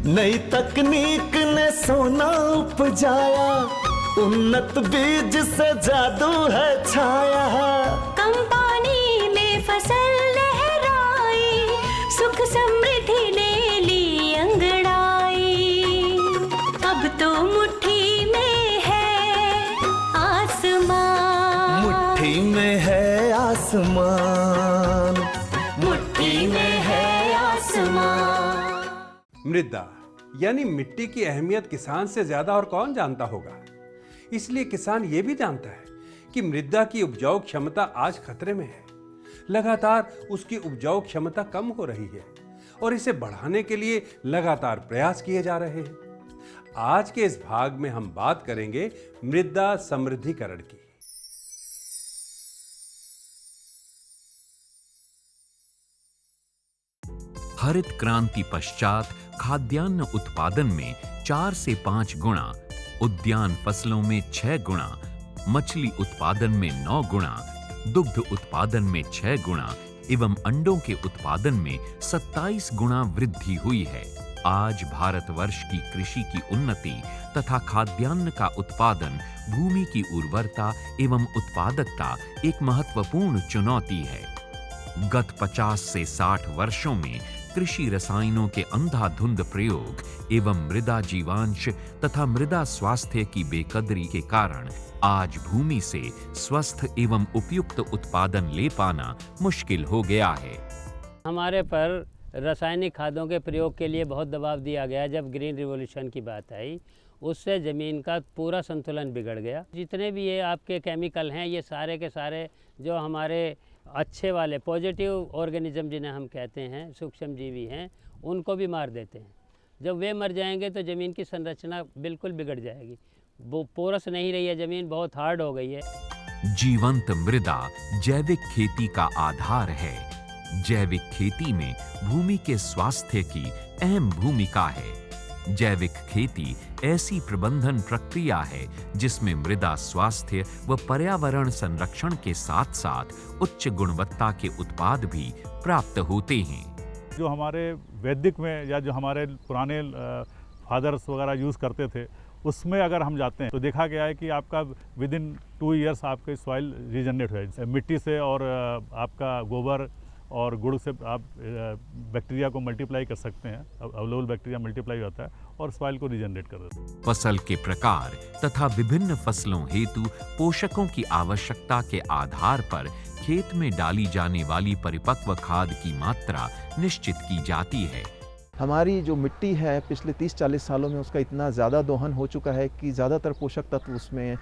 नई तकनीक ने सोना उपजाया, उन्नत बीज से जादू है छाया। कम पानी में फसल लहराई, सुख समृद्धि ले ली अंगड़ाई। अब तो मुट्ठी में है आसमान, मुट्ठी में है आसमान, मुट्ठी में है आसमान। मृदा यानी मिट्टी की अहमियत किसान से ज्यादा और कौन जानता होगा। इसलिए किसान ये भी जानता है कि मृदा की उपजाऊ क्षमता आज खतरे में है। लगातार उसकी उपजाऊ क्षमता कम हो रही है और इसे बढ़ाने के लिए लगातार प्रयास किए जा रहे हैं। आज के इस भाग में हम बात करेंगे मृदा समृद्धिकरण की। हरित क्रांति पश्चात खाद्यान्न उत्पादन में 4 से 5 गुणा, उद्यान फसलों में 6 गुणा, मछली उत्पादन में 9 गुणा, दुग्ध उत्पादन में 6 गुणा एवं अंडों के उत्पादन में 27 गुणा वृद्धि हुई है। आज भारतवर्ष की कृषि की उन्नति तथा खाद्यान्न का उत्पादन, भूमि की उर्वरता एवं उत्पादकता एक महत्वपूर्ण चुनौती है। गत 50 से 60 वर्षों में कृषि रसायनों के अंधाधुंध प्रयोग एवं मृदा जीवांश तथा मृदा स्वास्थ्य की बेकदरी के कारण आज भूमि से स्वस्थ एवं उपयुक्त उत्पादन ले पाना मुश्किल हो गया है। हमारे पर रासायनिक खादों के प्रयोग के लिए बहुत दबाव दिया गया। जब ग्रीन रिवॉल्यूशन की बात आई, उससे ज़मीन का पूरा संतुलन बिगड़ गया। जितने भी ये आपके केमिकल हैं, ये सारे के सारे जो हमारे अच्छे वाले पॉजिटिव ऑर्गेनिज्म जिन्हें हम कहते हैं, सूक्ष्म जीवी हैं, उनको भी मार देते हैं। जब वे मर जाएंगे तो ज़मीन की संरचना बिल्कुल बिगड़ जाएगी। वो पोरस नहीं रही है, ज़मीन बहुत हार्ड हो गई है। जीवंत मृदा जैविक खेती का आधार है। जैविक खेती में भूमि के स्वास्थ्य की अहम भूमिका है। जैविक खेती ऐसी प्रबंधन प्रक्रिया है जिसमें मृदा स्वास्थ्य व पर्यावरण संरक्षण के साथ साथ उच्च गुणवत्ता के उत्पाद भी प्राप्त होते हैं। जो हमारे वैदिक में या जो हमारे पुराने फादर्स वगैरह यूज़ करते थे, उसमें अगर हम जाते हैं तो देखा गया है कि आपका विद इन 2 ईयर्स आपके सॉइल रीजनरेट हो जाए। मिट्टी से और आपका गोबर और गुड़ से आप बैक्टीरिया को मल्टीप्लाई कर सकते हैं। अवेलेबल बैक्टीरिया मल्टीप्लाई होता है और सॉइल को रीजनरेट कर देता है। फसल के प्रकार तथा विभिन्न फसलों हेतु पोषकों की आवश्यकता के आधार पर खेत में डाली जाने वाली परिपक्व खाद की मात्रा निश्चित की जाती है। हमारी जो मिट्टी है पिछले 30-40 सालों में उसका इतना ज़्यादा दोहन हो चुका है कि ज़्यादातर पोषक तत्व उसमें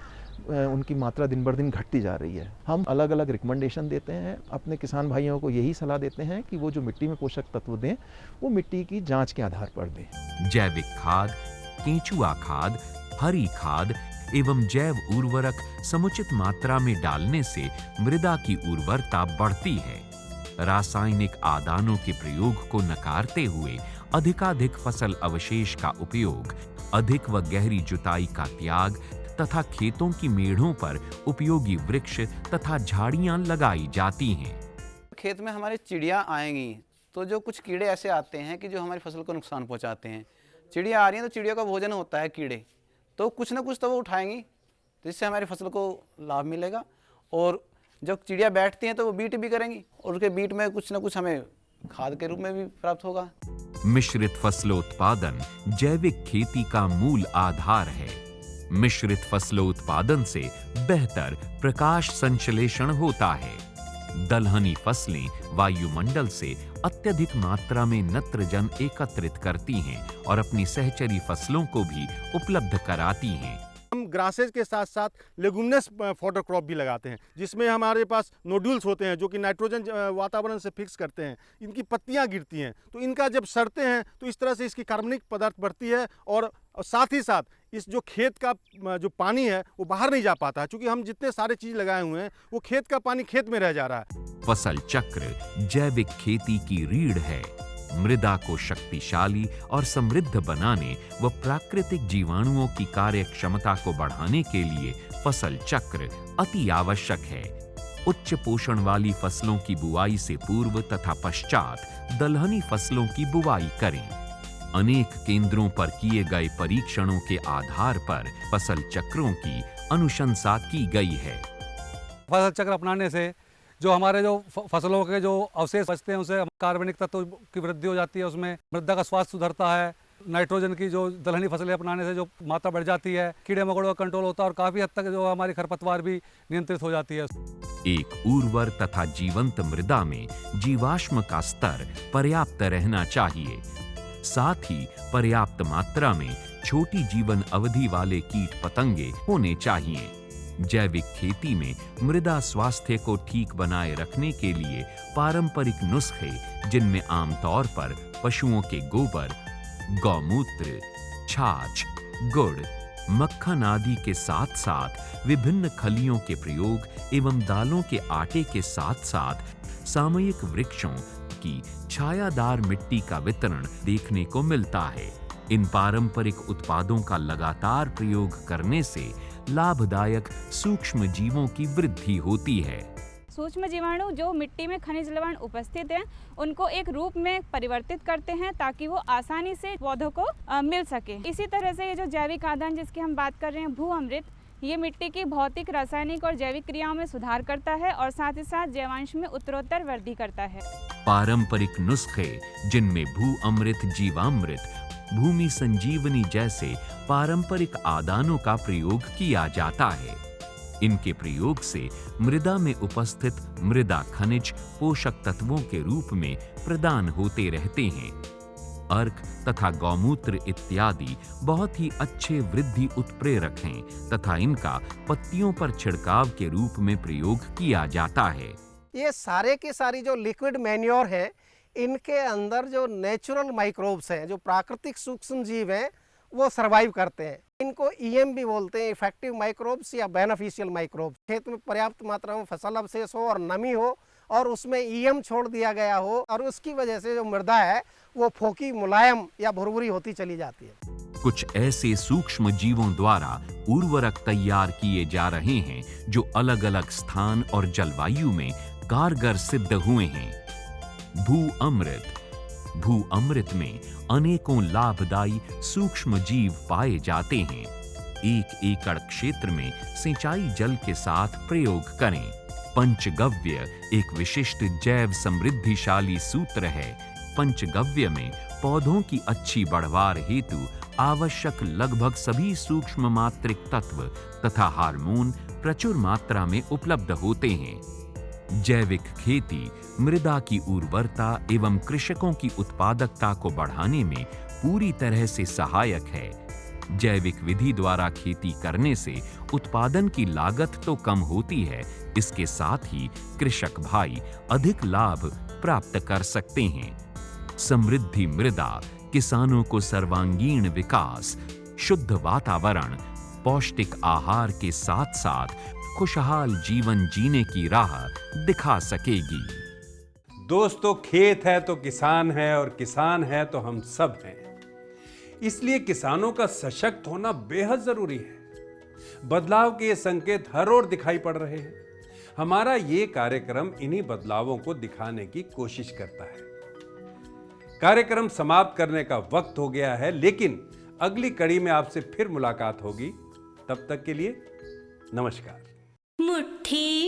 उनकी मात्रा दिन बर दिन घटती जा रही है। हम अलग अलग रिकमेंडेशन देते हैं, अपने किसान भाइयों को यही सलाह देते हैं कि वो जो मिट्टी में पोषक तत्व दें वो मिट्टी की जांच के आधार पर दें। जैविक खाद, केंचुआ खाद, हरी खाद एवं जैव उर्वरक समुचित मात्रा में डालने से मृदा की उर्वरता बढ़ती है। रासायनिक आदानों के प्रयोग को नकारते हुए अधिकाधिक फसल अवशेष का उपयोग, अधिक व गहरी जुताई का त्याग तथा खेतों की मेढ़ों पर उपयोगी वृक्ष तथा झाड़ियां लगाई जाती हैं। खेत में हमारी चिड़िया आएंगी तो जो कुछ कीड़े ऐसे आते हैं कि जो हमारी फसल को नुकसान पहुंचाते हैं। चिड़िया आ रही हैं तो चिड़िया का भोजन होता है कीड़े, तो कुछ ना कुछ तो वो उठाएंगी जिससे हमारी फसल को लाभ मिलेगा। और जब चिड़िया बैठती हैं तो वो बीट भी करेंगी और उसके बीट में कुछ ना कुछ हमें खाद के रूप में भी प्राप्त होगा। मिश्रित फसलोत्पादन जैविक खेती का मूल आधार है। मिश्रित फसलोत्पादन से बेहतर प्रकाश संश्लेषण होता है। दलहनी फसलें वायुमंडल से अत्यधिक मात्रा में नत्रजन एकत्रित करती हैं और अपनी सहचरी फसलों को भी उपलब्ध कराती हैं। हम ग्रासेज के साथ साथ लेगुमिनस फॉडर क्रॉप भी लगाते हैं, जिसमें हमारे पास नोड्यूल्स होते हैं जो कि नाइट्रोजन वातावरण से फिक्स करते हैं। इनकी पत्तियां गिरती हैं तो इनका जब सड़ते हैं तो इस तरह से इसकी कार्बनिक पदार्थ बढ़ती है और साथ ही साथ इस जो खेत का जो पानी है वो बाहर नहीं जा पाता है, क्योंकि हम जितने सारे चीज लगाए हुए हैं वो खेत का पानी खेत में रह जा रहा है। फसल चक्र जैविक खेती की रीढ़ है। मृदा को शक्तिशाली और समृद्ध बनाने व प्राकृतिक जीवाणुओं की कार्य क्षमता को बढ़ाने के लिए फसल चक्र अति आवश्यक है। उच्च पोषण वाली फसलों की बुआई से पूर्व तथा पश्चात दलहनी फसलों की बुआई करें। अनेक केंद्रों पर किए गए परीक्षणों के आधार पर फसल चक्रों की अनुशंसा की गई है। फसल चक्र अपनाने से जो हमारे जो फसलों के जो अवशेष बचते हैं उसे कार्बनिक तत्व की वृद्धि हो जाती है, उसमें मृदा का स्वास्थ्य सुधरता है, नाइट्रोजन की जो दलहनी फसलें अपनाने से जो मात्रा बढ़ जाती है, कीड़े मकोड़ों का कंट्रोल होता है और काफ़ी हद तक जो हमारी खरपतवार भी नियंत्रित हो जाती है। एक उर्वर तथा जीवंत मृदा में जीवाश्म का स्तर पर्याप्त रहना चाहिए। साथ ही पर्याप्त मात्रा में छोटी जीवन अवधि वाले कीट पतंगे होने चाहिए। जैविक खेती में मृदा स्वास्थ्य को ठीक बनाए रखने के लिए पारंपरिक नुस्खे, जिनमें आमतौर पर पशुओं के गोबर, गौमूत्र, छाछ, गुड़, मक्खन आदि के साथ साथ विभिन्न खलियों के प्रयोग एवं दालों के आटे के साथ साथ सामयिक वृक्षों की छायादार मिट्टी का वितरण देखने को मिलता है। इन पारंपरिक उत्पादों का लगातार प्रयोग करने से लाभदायक सूक्ष्म जीवों की वृद्धि होती है। सूक्ष्म जीवाणु जो मिट्टी में खनिज लवण उपस्थित हैं, उनको एक रूप में परिवर्तित करते हैं ताकि वो आसानी से पौधों को मिल सके। इसी तरह से ये जो जैविक आदान जिसकी हम बात कर रहे हैं, भू अमृत, ये मिट्टी की भौतिक, रासायनिक और जैविक क्रियाओं में सुधार करता है और साथ ही साथ जैवांश में उत्तरोत्तर वृद्धि करता है। पारंपरिक नुस्खे, जिनमें भू अमृत, जीवामृत, भूमि संजीवनी जैसे पारंपरिक आदानों का प्रयोग किया जाता है। इनके प्रयोग से मृदा में उपस्थित मृदा खनिज पोषक तत्वों के रूप में प्रदान होते रहते हैं। अर्क तथा गौमूत्र इत्यादि बहुत ही अच्छे वृद्धि उत्प्रेरक हैं तथा इनका पत्तियों पर छिड़काव के रूप में प्रयोग किया जाता है। ये सारे के सारी जो लिक्विड मैन्योर है, इनके अंदर जो नेचुरल माइक्रोब्स हैं, जो प्राकृतिक सूक्ष्म जीव हैं, वो सरवाइव करते हैं। इनको ईएम भी बोलते हैं, इफेक्टिव माइक्रोब्स या बेनिफिशियल माइक्रोब्स। खेत में पर्याप्त मात्रा में फसल अवशेष हो और नमी हो और उसमें ईएम छोड़ दिया गया हो और उसकी वजह से जो मृदा है वो फोकी, मुलायम या भुरभुरी होती चली जाती है। कुछ ऐसे सूक्ष्म जीवों द्वारा उर्वरक तैयार किए जा रहे हैं जो अलग अलग स्थान और जलवायु में कारगर सिद्ध हुए हैं। भू अमृत। भू अमृत में अनेकों लाभदायी सूक्ष्म जीव पाए जाते हैं। 1 एकड़ क्षेत्र में सिंचाई जल के साथ प्रयोग करें। पंचगव्य एक विशिष्ट जैव समृद्धिशाली सूत्र है। पंचगव्य में पौधों की अच्छी बढ़वार हेतु आवश्यक लगभग सभी सूक्ष्म मात्रिक तत्व तथा हार्मोन प्रचुर मात्रा में उपलब्ध होते हैं। जैविक खेती मृदा की उर्वरता एवं कृषकों की उत्पादकता को बढ़ाने में पूरी तरह से सहायक है। जैविक विधि द्वारा खेती करने से उत्पादन की लागत तो कम होती है, इसके साथ ही कृषक भाई अधिक लाभ प्राप्त कर सकते हैं। समृद्धि मृदा किसानों को सर्वांगीण विकास, शुद्ध वातावरण, पौष्टिक आहार के साथ साथ खुशहाल जीवन जीने की राह दिखा सकेगी। दोस्तों, खेत है तो किसान है और किसान है तो हम सब हैं। इसलिए किसानों का सशक्त होना बेहद जरूरी है। बदलाव के ये संकेत हर ओर दिखाई पड़ रहे हैं। हमारा ये कार्यक्रम इन्हीं बदलावों को दिखाने की कोशिश करता है। कार्यक्रम समाप्त करने का वक्त हो गया है, लेकिन अगली कड़ी में आपसे फिर मुलाकात होगी। तब तक के लिए नमस्कार। मुट्ठी